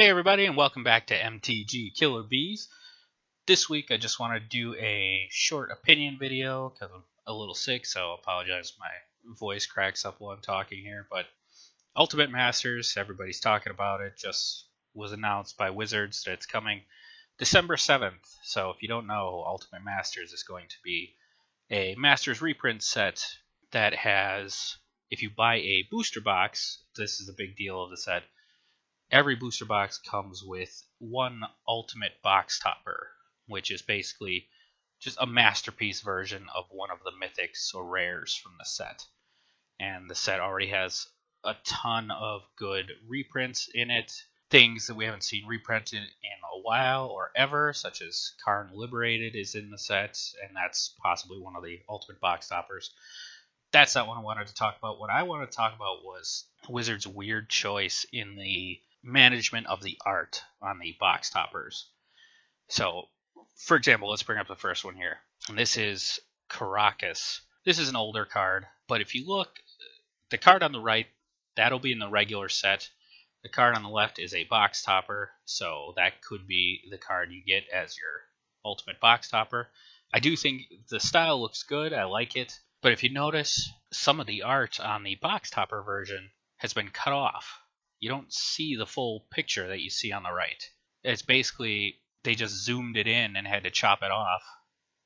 Hey everybody, and welcome back to MTG Killer Bees. This week I just want to do a short opinion video because I'm a little sick, so I apologize if my voice cracks up while I'm talking here. But Ultimate Masters, everybody's talking about it, just was announced by Wizards that it's coming December 7th. So if you don't know, Ultimate Masters is going to be a Masters reprint set that has, if you buy a booster box, this is a big deal of the set. Every booster box comes with one ultimate box topper, which is basically just a masterpiece version of one of the mythics or rares from the set. And the set already has a ton of good reprints in it, things that we haven't seen reprinted in a while or ever, such as Karn Liberated is in the set, and that's possibly one of the ultimate box toppers. That's not what I wanted to talk about. What I wanted to talk about was Wizards' weird choice in the management of the art on the box toppers. So, for example, let's bring up the first one here. And this is Karakas. This is an older card, but if you look, the card on the right, that'll be in the regular set. The card on the left is a box topper, so that could be the card you get as your ultimate box topper. I do think the style looks good, I like it, but if you notice, some of the art on the box topper version has been cut off. You don't see the full picture that you see on the right. It's basically, they just zoomed it in and had to chop it off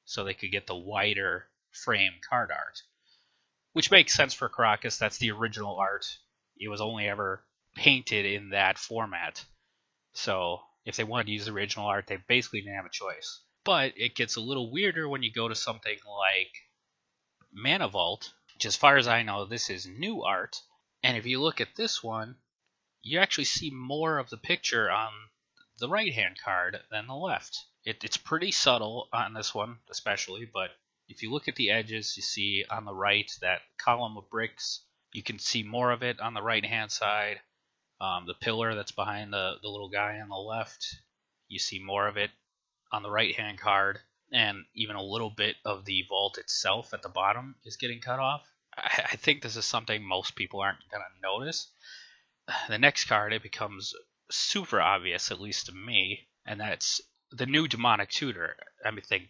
so they could get the wider frame card art. Which makes sense for Karakas, that's the original art. It was only ever painted in that format. So if they wanted to use the original art, they basically didn't have a choice. But it gets a little weirder when you go to something like Mana Vault, which as far as I know, this is new art. And if you look at this one, you actually see more of the picture on the right-hand card than the left. It's pretty subtle on this one, especially, but if you look at the edges, you see on the right that column of bricks. You can see more of it on the right-hand side. The pillar that's behind the little guy on the left, you see more of it on the right-hand card, and even a little bit of the vault itself at the bottom is getting cut off. I think this is something most people aren't going to notice. The next card, it becomes super obvious, at least to me, and that's the new Demonic Tutor. I think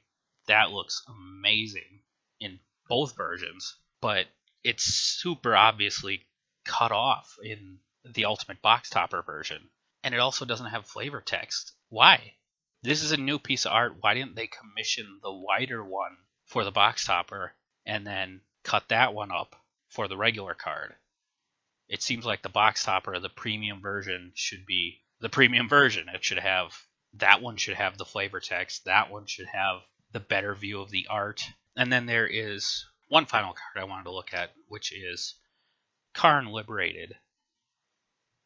that looks amazing in both versions, but it's super obviously cut off in the Ultimate Box Topper version, and it also doesn't have flavor text. Why? This is a new piece of art. Why didn't they commission the wider one for the box topper and then cut that one up for the regular card? It seems like the box topper, the premium version, should be the premium version. It should have, that one should have the flavor text. That one should have the better view of the art. And then there is one final card I wanted to look at, which is Karn Liberated.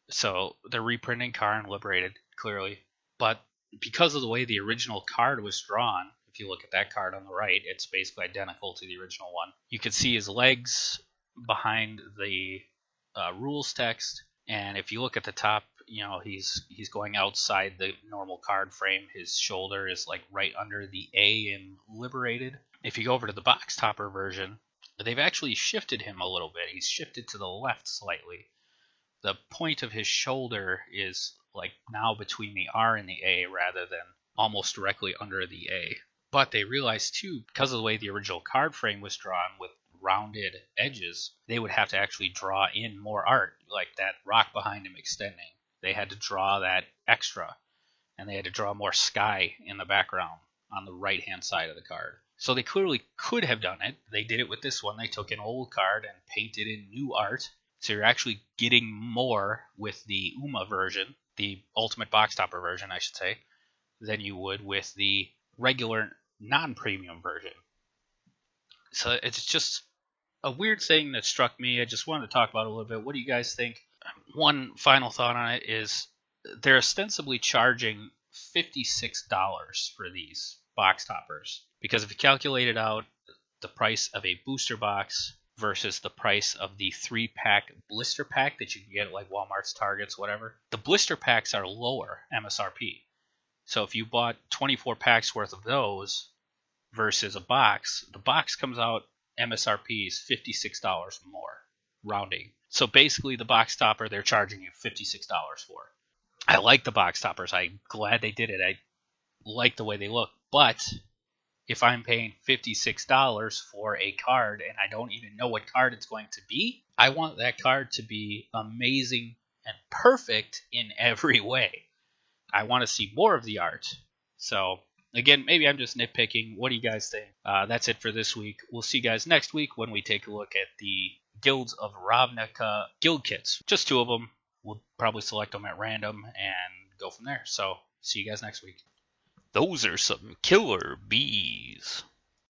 So they're reprinting Karn Liberated, clearly. But because of the way the original card was drawn, if you look at that card on the right, it's basically identical to the original one. You can see his legs behind the rules text, and if you look at the top, he's going outside the normal card frame. His shoulder is like right under the A in Liberated. If you go over to the box topper version, they've actually shifted him a little bit. He's shifted to the left slightly. The point of his shoulder is like now between the R and the A rather than almost directly under the A. But they realized too, because of the way the original card frame was drawn with rounded edges, they would have to actually draw in more art, like that rock behind him extending. They had to draw that extra, and they had to draw more sky in the background on the right-hand side of the card. So they clearly could have done it. They did it with this one. They took an old card and painted in new art. So you're actually getting more with the UMA version, the Ultimate Box Topper version, I should say, than you would with the regular non-premium version. So it's just a weird thing that struck me. I just wanted to talk about it a little bit. What do you guys think? One final thought on it is they're ostensibly charging $56 for these box toppers. Because if you calculate it out, the price of a booster box versus the price of the 3-pack blister pack that you can get at like Walmart's, Targets, whatever, the blister packs are lower MSRP. So if you bought 24 packs worth of those versus a box, the box comes out MSRP is $56 more, rounding. So basically the box topper they're charging you $56 for. I like the box toppers. I'm glad they did it. I like the way they look. But if I'm paying $56 for a card and I don't even know what card it's going to be, I want that card to be amazing and perfect in every way. I want to see more of the art. So, again, maybe I'm just nitpicking. What do you guys think? That's it for this week. We'll see you guys next week when we take a look at the Guilds of Ravnica guild kits. Just 2 of them. We'll probably select them at random and go from there. So, see you guys next week. Those are some killer bees.